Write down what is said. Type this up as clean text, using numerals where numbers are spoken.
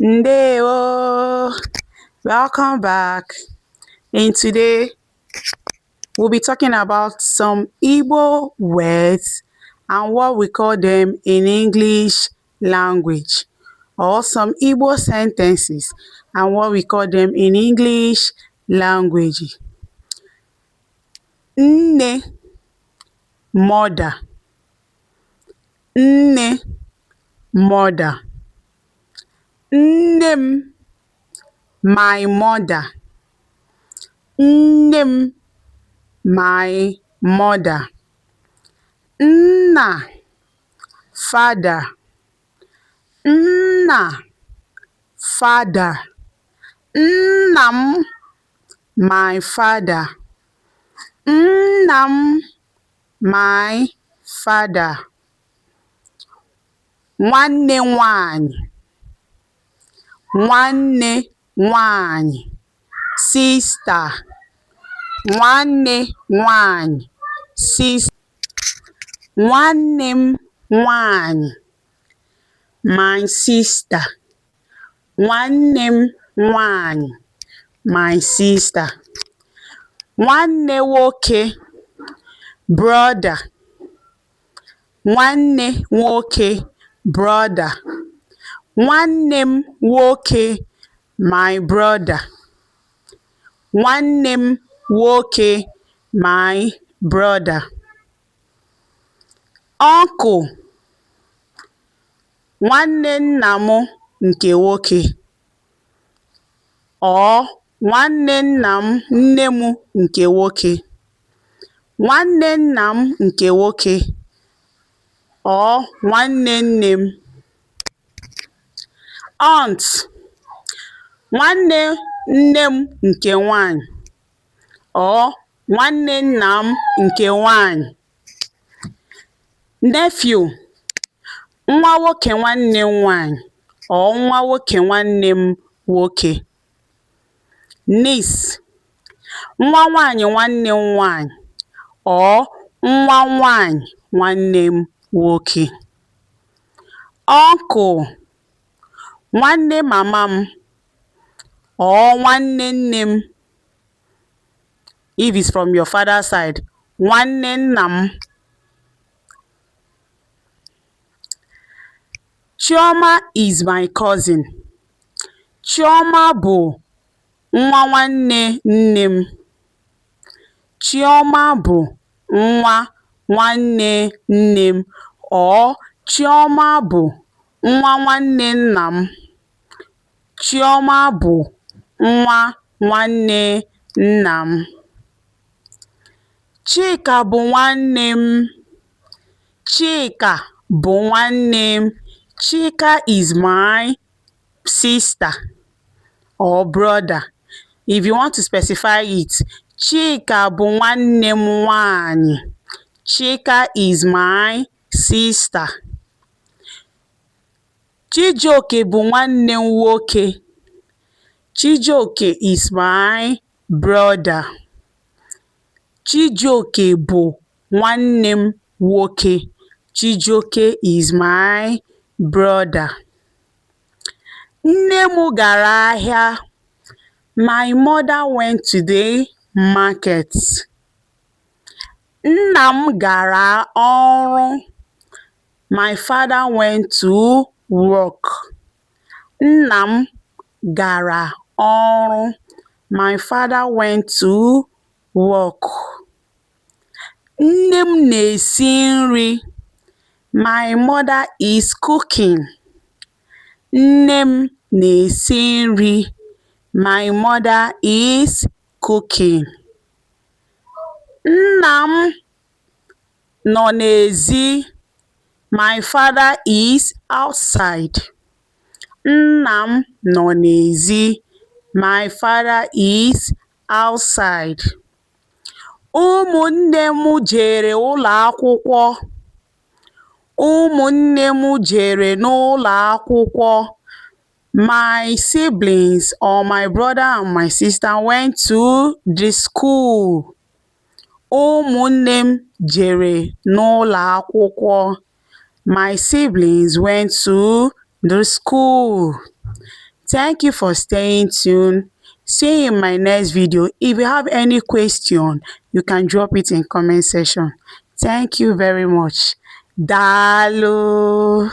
Ndewo, welcome back. And today we'll be talking about some Igbo words and what we call them in English language, or some Igbo sentences and what we call them in English language. Nne, mother. Nne, mother. Nne m, my mother. Nne m, my mother. Nna, father. Nna, father. Nna m, my father. Nna m, my father. Nwanne nwanyị. Nwanne nwanyị. Sister. Nwanne nwanyị. Sister. Nwanne m nwanyị. My sister. Nwanne m nwanyị. My sister. Nwanne nwoke. Brother. Nwanne nwoke. Brother. Nwanne m nwoke. My brother. Nwanne m nwoke. My brother. Uncle. Nwanne nna m nke nwoke, or nwanne nna m nne m nke nwoke. Nwanne nna m nke nwoke, or nwanne nne m. Aunt. Nwanne nne m nke nwanyị, or nwanne nna m nke nwanyị. Nephew. Nwa nwoke nwanne m nwanyị, or nwa nwoke nwanne m nwoke. Niece. Nwa nwanyị nwanne m nwanyị, or nwa nwanyị nwanne m nwoke. Uncle. Nwanne mama m, or nwanne nne m. If it's from your father's side, nwanne nna m. Chioma is my cousin. Chioma bụ nwa nwanne nne m. Chioma bụ nwa nwanne nne m, or Chioma bụ nwa nwanne nna m. Chioma bụ nwa nwanne nna m. Chika bụ nwanne m. Chika bụ nwanne m. Chika is my sister or brother. If you want to specify it, Chika bụ nwanne m nwanyị. Chika is my sister. Chijioke bụ nwanne m nwoke. Chijioke is my brother. Chijioke bụ nwanne m nwoke. Chijioke is my brother. Nne m gara ahịa. My mother went to the market. Nna m gara ọrụ. My father went to work. Nna m gara ọrụ. My father went to work. Nne m na-esi nri. My mother is cooking. Nne m na-esi nri. My mother is cooking. Nna m nọ n'èzí. My father is outside. Nna m nọ n'èzí. My father is outside. Ụmụnne m jere ụlọ akwụkwọ. Ụmụnne m jere n'ụlọ akwụkwọ. My siblings, or my brother and my sister, went to the school. Ụmụnne m jere n'ụlọ akwụkwọ. My siblings went to the school. Thank you for staying tuned. See you in my next video. If you have any question, you can drop it in comment section. Thank you very much. Daalụ.